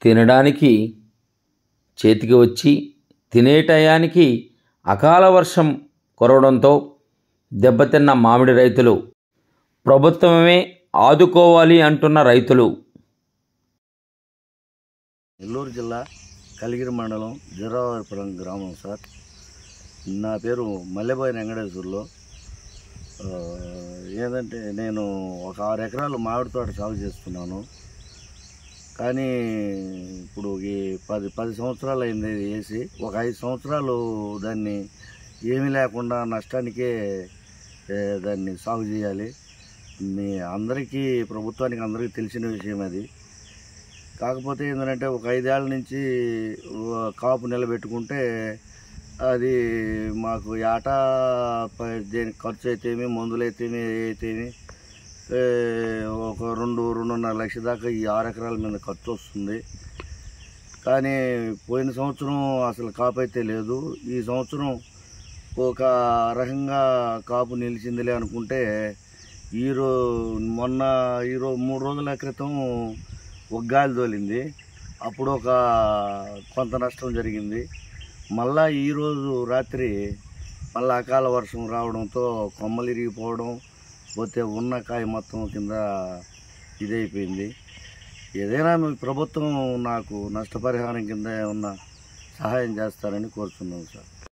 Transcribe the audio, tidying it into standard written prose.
తినడానికి చేతికి వచ్చి తినే టయానికి అకాల వర్షం కురవడంతో దెబ్బతిన్న మామిడి రైతులు, ప్రభుత్వమే ఆదుకోవాలి అంటున్న రైతులు. నెల్లూరు జిల్లా కలిగిరి మండలం జీరావారిపురం గ్రామం సార్. నా పేరు మల్లెబోయి వెంకటేశ్వర్లు. ఏంటంటే నేను ఒక 6 ఎకరాలు మామిడి తోట సాగు చేస్తున్నాను. కానీ ఇప్పుడు ఈ 10 సంవత్సరాలు అయింది వేసి. ఒక 5 సంవత్సరాలు దాన్ని ఏమీ లేకుండా నష్టానికే దాన్ని సాగు చేయాలి. మీ అందరికీ, ప్రభుత్వానికి అందరికీ తెలిసిన విషయం అది. కాకపోతే ఏంటంటే ఒక 5 ఏళ్ళ నుంచి కాపు నిలబెట్టుకుంటే అది మాకు ఏటా దేనికి ఖర్చు అయితేమి, మందులు అయితేమి, ఒక 2-2.5 లక్షల దాకా ఈ 6 ఎకరాల మీద ఖర్చు వస్తుంది. కానీ పోయిన సంవత్సరం అసలు కాపు అయితే లేదు. ఈ సంవత్సరం ఒక రకంగా కాపు నిలిచిందిలే అనుకుంటే మొన్న 3 రోజుల క్రితం ఒక గాలి తోలింది. అప్పుడు కొంత నష్టం జరిగింది. మళ్ళా ఈరోజు రాత్రి మళ్ళీ అకాల వర్షం రావడంతో కొమ్మలు ఇరిగిపోవడం, పోతే ఉన్న కాయ మొత్తం కింద ఇదైపోయింది. ఏదైనా మీ ప్రభుత్వం నాకు నష్టపరిహారం కింద ఉన్న సహాయం చేస్తారని కోరుతున్నాం సార్.